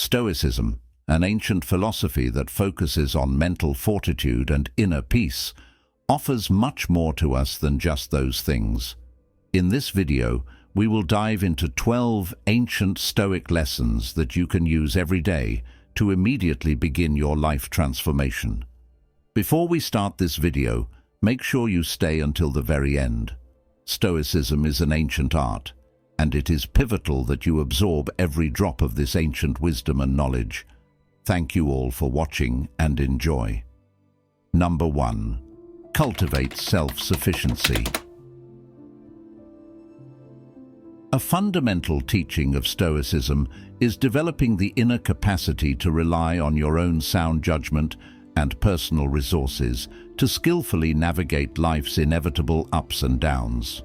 Stoicism, an ancient philosophy that focuses on mental fortitude and inner peace, offers much more to us than just those things. In this video, we will dive into 12 ancient Stoic lessons that you can use every day to immediately begin your life transformation. Before we start this video, make sure you stay until the very end. Stoicism is an ancient art, and it is pivotal that you absorb every drop of this ancient wisdom and knowledge. Thank you all for watching and enjoy. Number 1. Cultivate self-sufficiency. A fundamental teaching of Stoicism is developing the inner capacity to rely on your own sound judgment and personal resources to skillfully navigate life's inevitable ups and downs.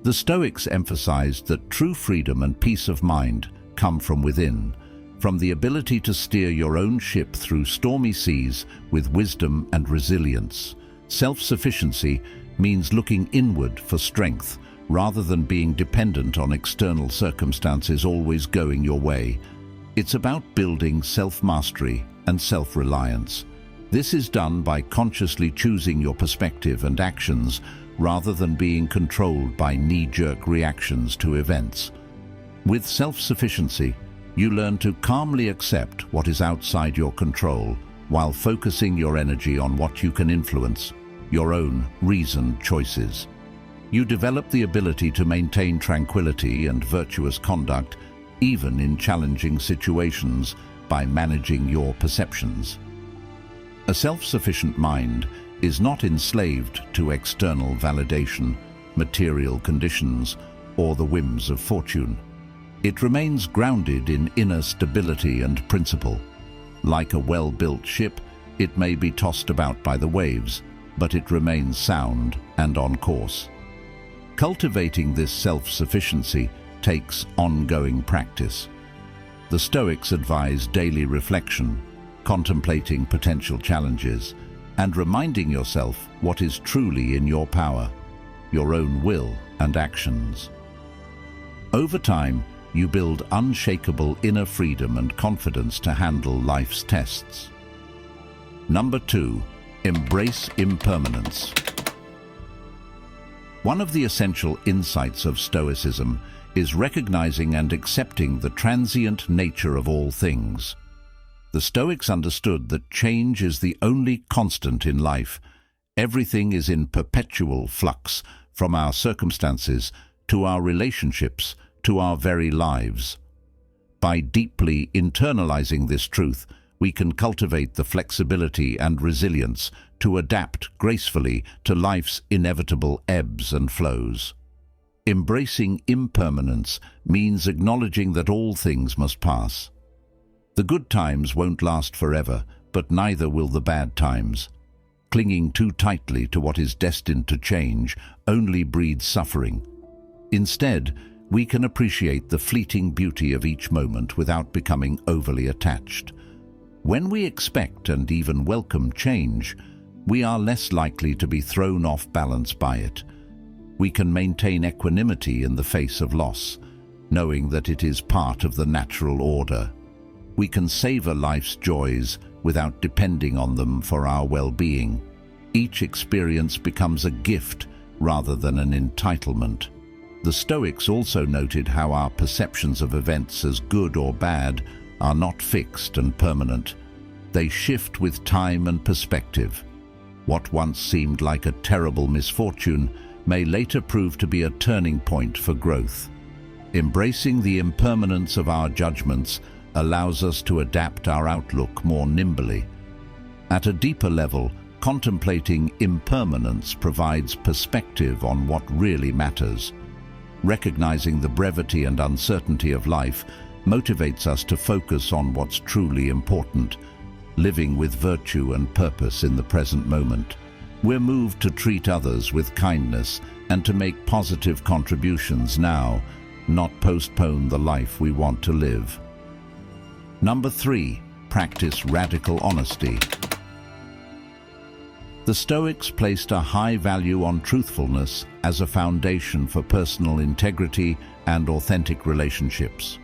The Stoics emphasized that true freedom and peace of mind come from within, from the ability to steer your own ship through stormy seas with wisdom and resilience. Self-sufficiency means looking inward for strength, rather than being dependent on external circumstances always going your way. It's about building self-mastery and self-reliance. This is done by consciously choosing your perspective and actions rather than being controlled by knee-jerk reactions to events. With self-sufficiency, you learn to calmly accept what is outside your control while focusing your energy on what you can influence, your own reasoned choices. You develop the ability to maintain tranquility and virtuous conduct, even in challenging situations, by managing your perceptions. A self-sufficient mind is not enslaved to external validation, material conditions, or the whims of fortune. It remains grounded in inner stability and principle. Like a well-built ship, it may be tossed about by the waves, but it remains sound and on course. Cultivating this self-sufficiency takes ongoing practice. The Stoics advise daily reflection, contemplating potential challenges, and reminding yourself what is truly in your power, your own will and actions. Over time, you build unshakable inner freedom and confidence to handle life's tests. Number 2. Embrace impermanence. One of the essential insights of Stoicism is recognizing and accepting the transient nature of all things. The Stoics understood that change is the only constant in life. Everything is in perpetual flux, from our circumstances to our relationships to our very lives. By deeply internalizing this truth, we can cultivate the flexibility and resilience to adapt gracefully to life's inevitable ebbs and flows. Embracing impermanence means acknowledging that all things must pass. The good times won't last forever, but neither will the bad times. Clinging too tightly to what is destined to change only breeds suffering. Instead, we can appreciate the fleeting beauty of each moment without becoming overly attached. When we expect and even welcome change, we are less likely to be thrown off balance by it. We can maintain equanimity in the face of loss, knowing that it is part of the natural order. We can savor life's joys without depending on them for our well-being. Each experience becomes a gift rather than an entitlement. The Stoics also noted how our perceptions of events as good or bad are not fixed and permanent. They shift with time and perspective. What once seemed like a terrible misfortune may later prove to be a turning point for growth. Embracing the impermanence of our judgments allows us to adapt our outlook more nimbly. At a deeper level, contemplating impermanence provides perspective on what really matters. Recognizing the brevity and uncertainty of life motivates us to focus on what's truly important, living with virtue and purpose in the present moment. We're moved to treat others with kindness and to make positive contributions now, not postpone the life we want to live. Number 3. Practice radical honesty. The Stoics placed a high value on truthfulness as a foundation for personal integrity and authentic relationships.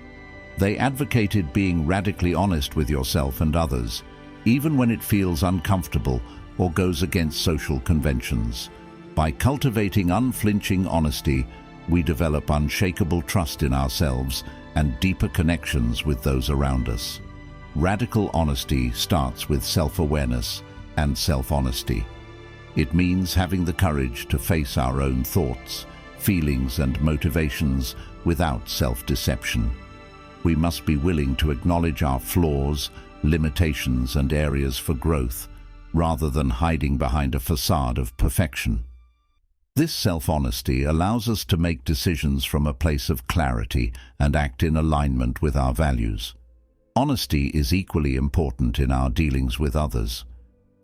They advocated being radically honest with yourself and others, even when it feels uncomfortable or goes against social conventions. By cultivating unflinching honesty, we develop unshakable trust in ourselves and deeper connections with those around us. Radical honesty starts with self-awareness and self-honesty. It means having the courage to face our own thoughts, feelings, and motivations without self-deception. We must be willing to acknowledge our flaws, limitations, and areas for growth, rather than hiding behind a facade of perfection. This self-honesty allows us to make decisions from a place of clarity and act in alignment with our values. Honesty is equally important in our dealings with others.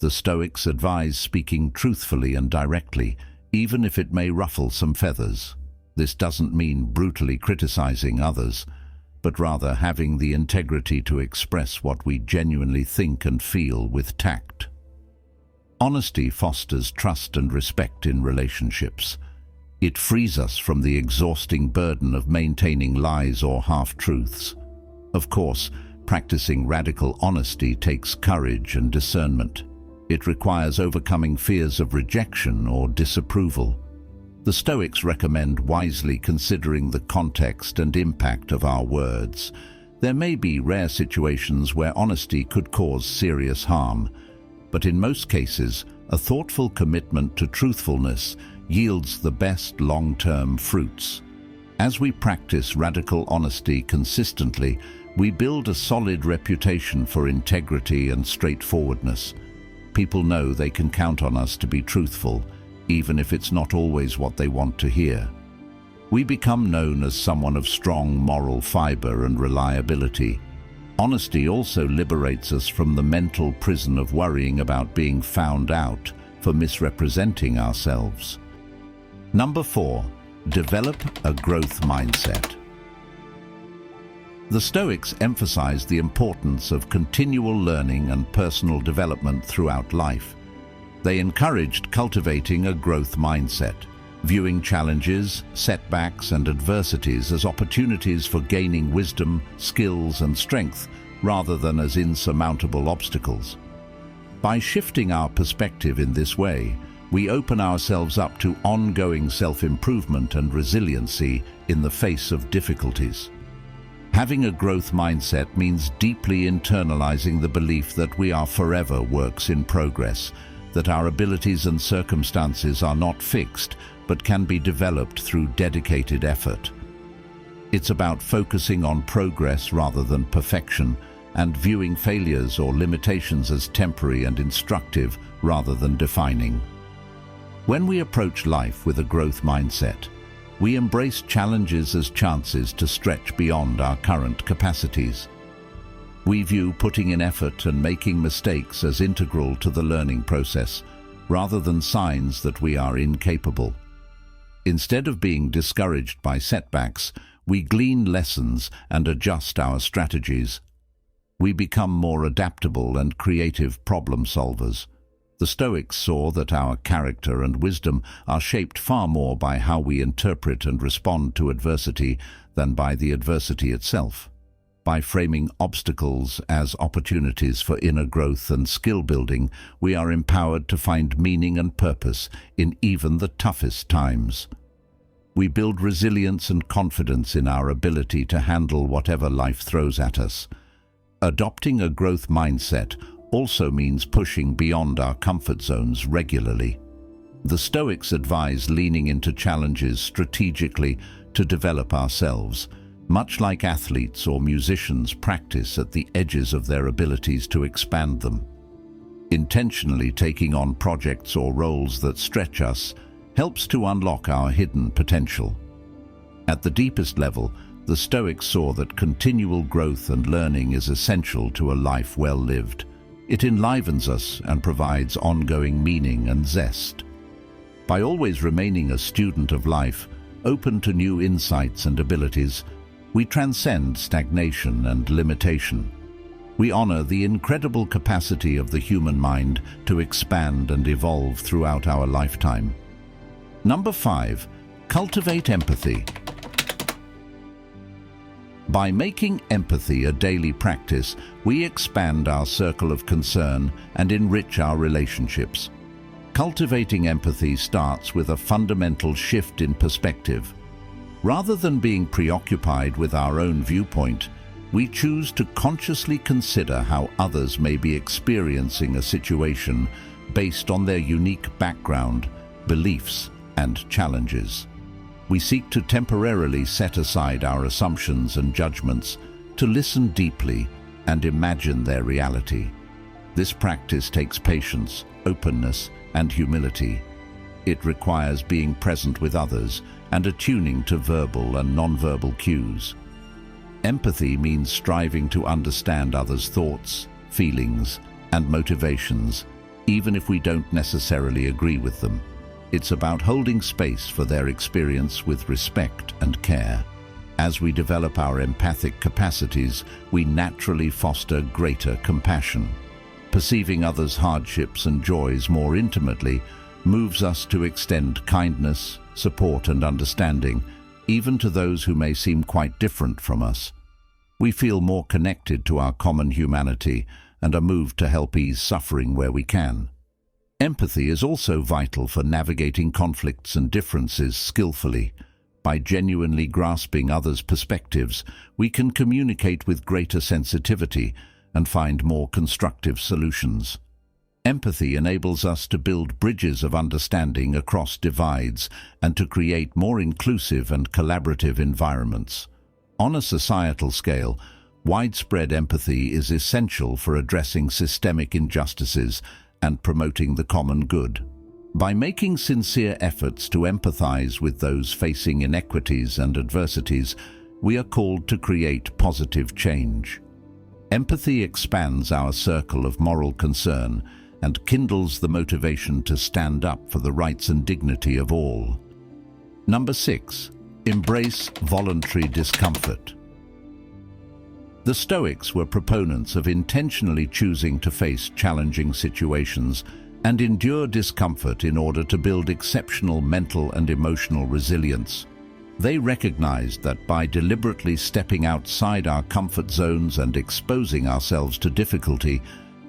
The Stoics advise speaking truthfully and directly, even if it may ruffle some feathers. This doesn't mean brutally criticizing others, but rather having the integrity to express what we genuinely think and feel with tact. Honesty fosters trust and respect in relationships. It frees us from the exhausting burden of maintaining lies or half-truths. Of course, practicing radical honesty takes courage and discernment. It requires overcoming fears of rejection or disapproval. The Stoics recommend wisely considering the context and impact of our words. There may be rare situations where honesty could cause serious harm, but in most cases, a thoughtful commitment to truthfulness yields the best long-term fruits. As we practice radical honesty consistently, we build a solid reputation for integrity and straightforwardness. People know they can count on us to be truthful, even if it's not always what they want to hear. We become known as someone of strong moral fiber and reliability. Honesty also liberates us from the mental prison of worrying about being found out for misrepresenting ourselves. Number 4, develop a growth mindset. The Stoics emphasized the importance of continual learning and personal development throughout life. They encouraged cultivating a growth mindset, viewing challenges, setbacks, and adversities as opportunities for gaining wisdom, skills, and strength, rather than as insurmountable obstacles. By shifting our perspective in this way, we open ourselves up to ongoing self-improvement and resiliency in the face of difficulties. Having a growth mindset means deeply internalizing the belief that we are forever works in progress, that our abilities and circumstances are not fixed, but can be developed through dedicated effort. It's about focusing on progress rather than perfection, and viewing failures or limitations as temporary and instructive rather than defining. When we approach life with a growth mindset, we embrace challenges as chances to stretch beyond our current capacities. We view putting in effort and making mistakes as integral to the learning process, rather than signs that we are incapable. Instead of being discouraged by setbacks, we glean lessons and adjust our strategies. We become more adaptable and creative problem solvers. The Stoics saw that our character and wisdom are shaped far more by how we interpret and respond to adversity than by the adversity itself. By framing obstacles as opportunities for inner growth and skill building, we are empowered to find meaning and purpose in even the toughest times. We build resilience and confidence in our ability to handle whatever life throws at us. Adopting a growth mindset also means pushing beyond our comfort zones regularly. The Stoics advise leaning into challenges strategically to develop ourselves, much like athletes or musicians practice at the edges of their abilities to expand them. Intentionally taking on projects or roles that stretch us helps to unlock our hidden potential. At the deepest level, the Stoics saw that continual growth and learning is essential to a life well lived. It enlivens us and provides ongoing meaning and zest. By always remaining a student of life, open to new insights and abilities, we transcend stagnation and limitation. We honor the incredible capacity of the human mind to expand and evolve throughout our lifetime. Number 5, cultivate empathy. By making empathy a daily practice, we expand our circle of concern and enrich our relationships. Cultivating empathy starts with a fundamental shift in perspective. Rather than being preoccupied with our own viewpoint, we choose to consciously consider how others may be experiencing a situation based on their unique background, beliefs, and challenges. We seek to temporarily set aside our assumptions and judgments to listen deeply and imagine their reality. This practice takes patience, openness, and humility. It requires being present with others and attuning to verbal and nonverbal cues. Empathy means striving to understand others' thoughts, feelings, and motivations, even if we don't necessarily agree with them. It's about holding space for their experience with respect and care. As we develop our empathic capacities, we naturally foster greater compassion. Perceiving others' hardships and joys more intimately moves us to extend kindness, support, and understanding, even to those who may seem quite different from us. We feel more connected to our common humanity and are moved to help ease suffering where we can. Empathy is also vital for navigating conflicts and differences skillfully. By genuinely grasping others' perspectives, we can communicate with greater sensitivity and find more constructive solutions. Empathy enables us to build bridges of understanding across divides and to create more inclusive and collaborative environments. On a societal scale, widespread empathy is essential for addressing systemic injustices and promoting the common good. By making sincere efforts to empathize with those facing inequities and adversities, we are called to create positive change. Empathy expands our circle of moral concern and kindles the motivation to stand up for the rights and dignity of all. Number 6. Embrace voluntary discomfort. The Stoics were proponents of intentionally choosing to face challenging situations and endure discomfort in order to build exceptional mental and emotional resilience. They recognized that by deliberately stepping outside our comfort zones and exposing ourselves to difficulty,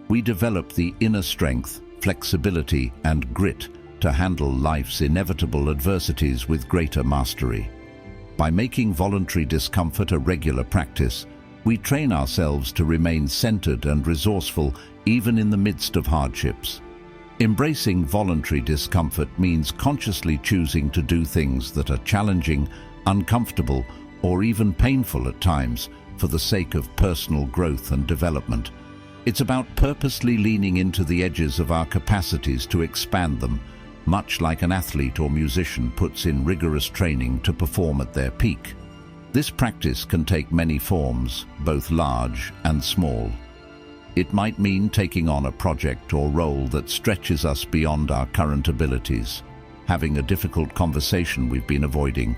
we develop the inner strength, flexibility, and grit to handle life's inevitable adversities with greater mastery. By making voluntary discomfort a regular practice, we train ourselves to remain centered and resourceful even in the midst of hardships. Embracing voluntary discomfort means consciously choosing to do things that are challenging, uncomfortable, or even painful at times for the sake of personal growth and development. It's about purposely leaning into the edges of our capacities to expand them, much like an athlete or musician puts in rigorous training to perform at their peak. This practice can take many forms, both large and small. It might mean taking on a project or role that stretches us beyond our current abilities, having a difficult conversation we've been avoiding,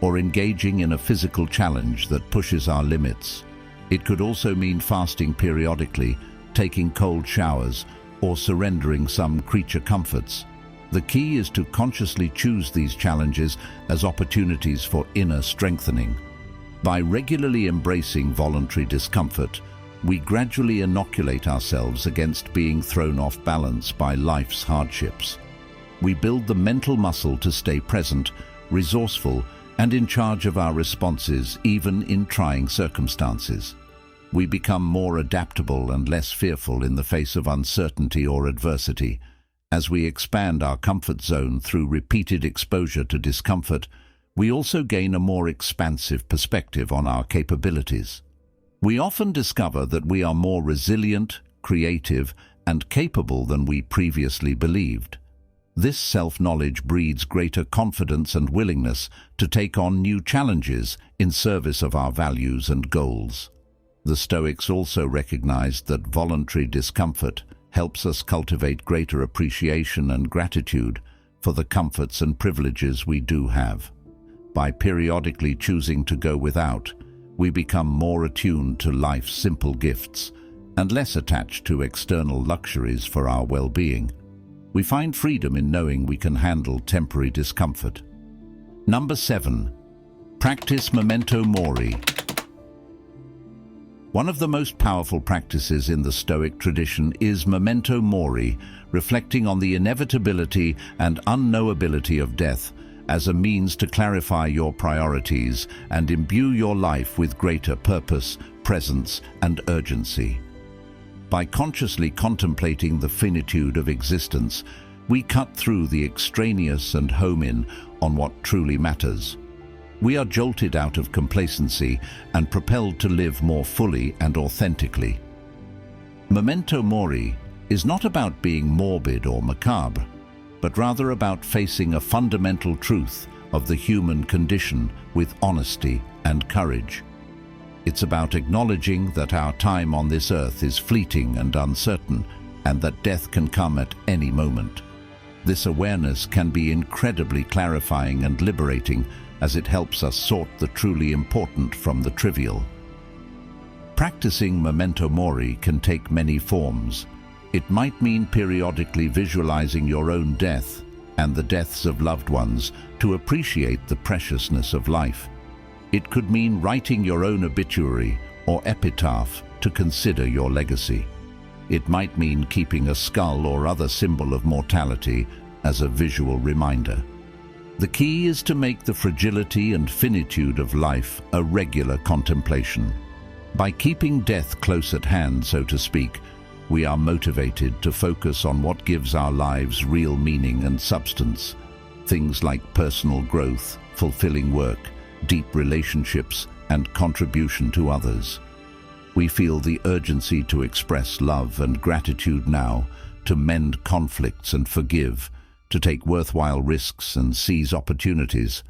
or engaging in a physical challenge that pushes our limits. It could also mean fasting periodically, taking cold showers, or surrendering some creature comforts. The key is to consciously choose these challenges as opportunities for inner strengthening. By regularly embracing voluntary discomfort, we gradually inoculate ourselves against being thrown off balance by life's hardships. We build the mental muscle to stay present, resourceful, and in charge of our responses even in trying circumstances. We become more adaptable and less fearful in the face of uncertainty or adversity. As we expand our comfort zone through repeated exposure to discomfort, we also gain a more expansive perspective on our capabilities. We often discover that we are more resilient, creative, and capable than we previously believed. This self-knowledge breeds greater confidence and willingness to take on new challenges in service of our values and goals. The Stoics also recognized that voluntary discomfort helps us cultivate greater appreciation and gratitude for the comforts and privileges we do have. By periodically choosing to go without, we become more attuned to life's simple gifts and less attached to external luxuries for our well-being. We find freedom in knowing we can handle temporary discomfort. Number 7. Practice memento mori. One of the most powerful practices in the Stoic tradition is memento mori, reflecting on the inevitability and unknowability of death as a means to clarify your priorities and imbue your life with greater purpose, presence, and urgency. By consciously contemplating the finitude of existence, we cut through the extraneous and home in on what truly matters. We are jolted out of complacency and propelled to live more fully and authentically. Memento mori is not about being morbid or macabre, but rather about facing a fundamental truth of the human condition with honesty and courage. It's about acknowledging that our time on this earth is fleeting and uncertain, and that death can come at any moment. This awareness can be incredibly clarifying and liberating, as it helps us sort the truly important from the trivial. Practicing memento mori can take many forms. It might mean periodically visualizing your own death and the deaths of loved ones to appreciate the preciousness of life. It could mean writing your own obituary or epitaph to consider your legacy. It might mean keeping a skull or other symbol of mortality as a visual reminder. The key is to make the fragility and finitude of life a regular contemplation. By keeping death close at hand, so to speak, we are motivated to focus on what gives our lives real meaning and substance. Things like personal growth, fulfilling work, deep relationships, and contribution to others. We feel the urgency to express love and gratitude now, to mend conflicts and forgive, to take worthwhile risks and seize opportunities.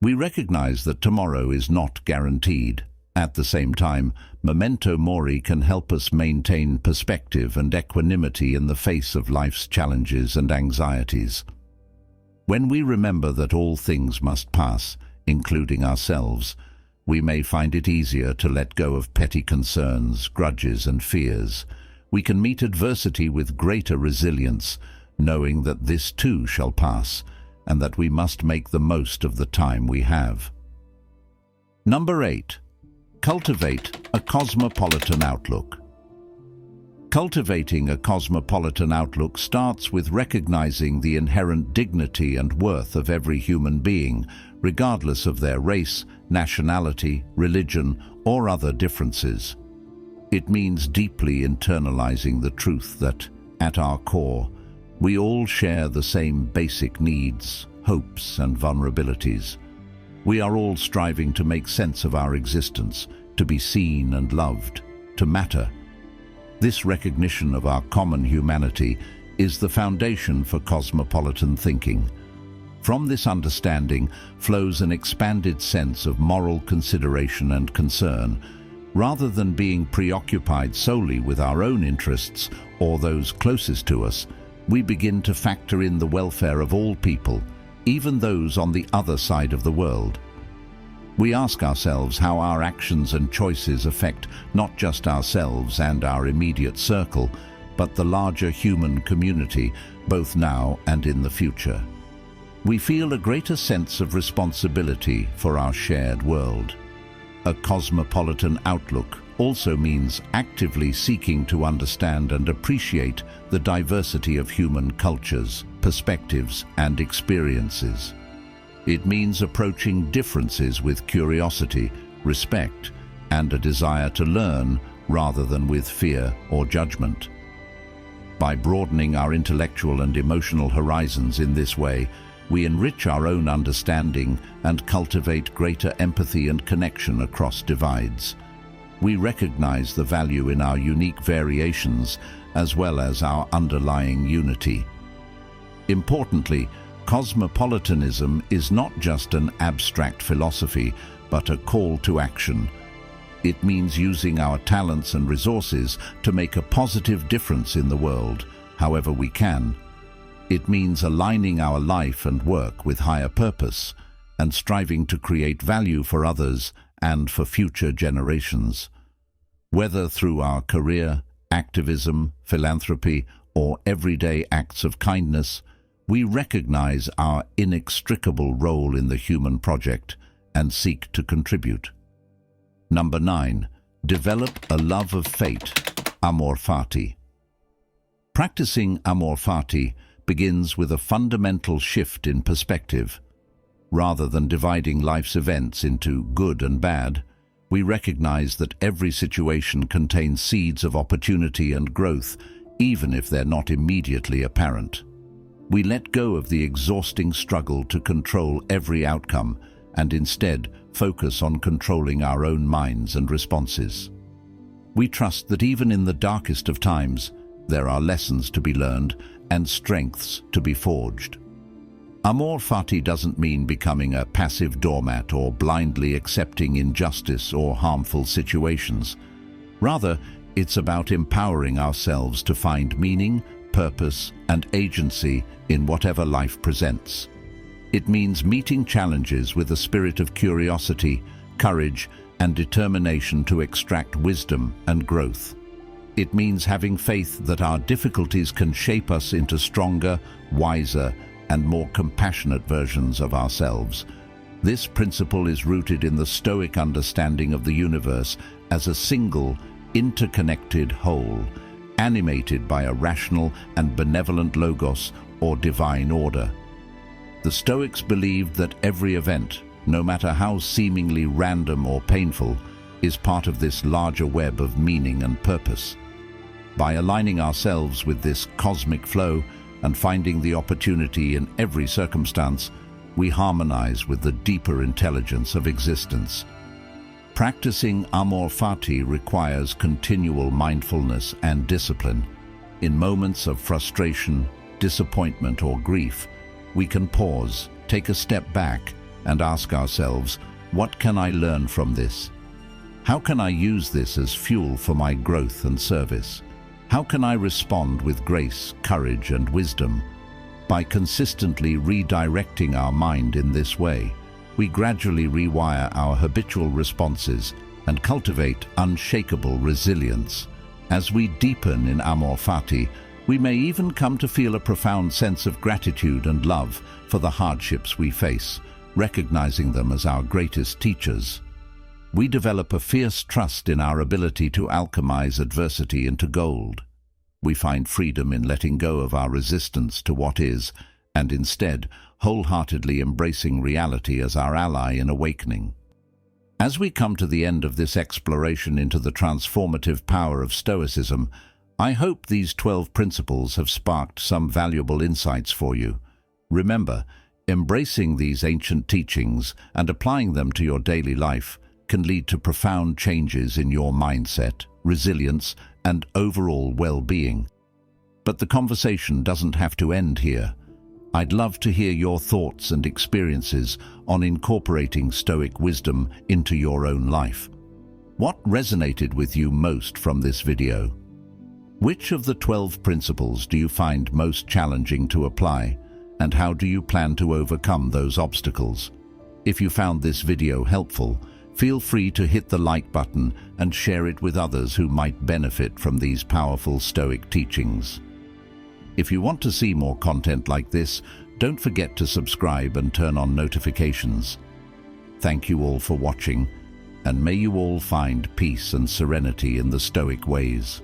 We recognize that tomorrow is not guaranteed. At the same time, memento mori can help us maintain perspective and equanimity in the face of life's challenges and anxieties. When we remember that all things must pass, including ourselves, we may find it easier to let go of petty concerns, grudges, and fears. We can meet adversity with greater resilience, knowing that this too shall pass, and that we must make the most of the time we have. Number 8. Cultivate a cosmopolitan outlook. Cultivating a cosmopolitan outlook starts with recognizing the inherent dignity and worth of every human being, regardless of their race, nationality, religion, or other differences. It means deeply internalizing the truth that, at our core, we all share the same basic needs, hopes, and vulnerabilities. We are all striving to make sense of our existence, to be seen and loved, to matter. This recognition of our common humanity is the foundation for cosmopolitan thinking. From this understanding flows an expanded sense of moral consideration and concern. Rather than being preoccupied solely with our own interests or those closest to us, we begin to factor in the welfare of all people, even those on the other side of the world. We ask ourselves how our actions and choices affect not just ourselves and our immediate circle, but the larger human community, both now and in the future. We feel a greater sense of responsibility for our shared world. A cosmopolitan outlook also means actively seeking to understand and appreciate the diversity of human cultures, perspectives, and experiences. It means approaching differences with curiosity, respect, and a desire to learn rather than with fear or judgment. By broadening our intellectual and emotional horizons in this way, we enrich our own understanding and cultivate greater empathy and connection across divides. We recognize the value in our unique variations as well as our underlying unity. Importantly, cosmopolitanism is not just an abstract philosophy, but a call to action. It means using our talents and resources to make a positive difference in the world, however we can. It means aligning our life and work with higher purpose and striving to create value for others and for future generations. Whether through our career, activism, philanthropy, or everyday acts of kindness, we recognize our inextricable role in the human project and seek to contribute. Number 9. Develop a love of fate, amor fati. Practicing amor fati begins with a fundamental shift in perspective. Rather than dividing life's events into good and bad, we recognize that every situation contains seeds of opportunity and growth, even if they're not immediately apparent. We let go of the exhausting struggle to control every outcome and instead focus on controlling our own minds and responses. We trust that even in the darkest of times, there are lessons to be learned and strengths to be forged. Amor fati doesn't mean becoming a passive doormat or blindly accepting injustice or harmful situations. Rather, it's about empowering ourselves to find meaning, purpose, and agency in whatever life presents. It means meeting challenges with a spirit of curiosity, courage, and determination to extract wisdom and growth. It means having faith that our difficulties can shape us into stronger, wiser, and more compassionate versions of ourselves. This principle is rooted in the Stoic understanding of the universe as a single, interconnected whole, animated by a rational and benevolent logos or divine order. The Stoics believed that every event, no matter how seemingly random or painful, is part of this larger web of meaning and purpose. By aligning ourselves with this cosmic flow and finding the opportunity in every circumstance, we harmonize with the deeper intelligence of existence. Practicing amor fati requires continual mindfulness and discipline. In moments of frustration, disappointment, or grief, we can pause, take a step back, and ask ourselves, what can I learn from this? How can I use this as fuel for my growth and service? How can I respond with grace, courage, and wisdom? By consistently redirecting our mind in this way, we gradually rewire our habitual responses and cultivate unshakable resilience. As we deepen in amor fati, we may even come to feel a profound sense of gratitude and love for the hardships we face, recognizing them as our greatest teachers. We develop a fierce trust in our ability to alchemize adversity into gold. We find freedom in letting go of our resistance to what is, and instead wholeheartedly embracing reality as our ally in awakening. As we come to the end of this exploration into the transformative power of Stoicism, I hope these 12 principles have sparked some valuable insights for you. Remember, embracing these ancient teachings and applying them to your daily life can lead to profound changes in your mindset, resilience, and overall well-being. But the conversation doesn't have to end here. I'd love to hear your thoughts and experiences on incorporating Stoic wisdom into your own life. What resonated with you most from this video? Which of the 12 principles do you find most challenging to apply, and how do you plan to overcome those obstacles? If you found this video helpful, feel free to hit the like button and share it with others who might benefit from these powerful Stoic teachings. If you want to see more content like this, don't forget to subscribe and turn on notifications. Thank you all for watching, and may you all find peace and serenity in the Stoic ways.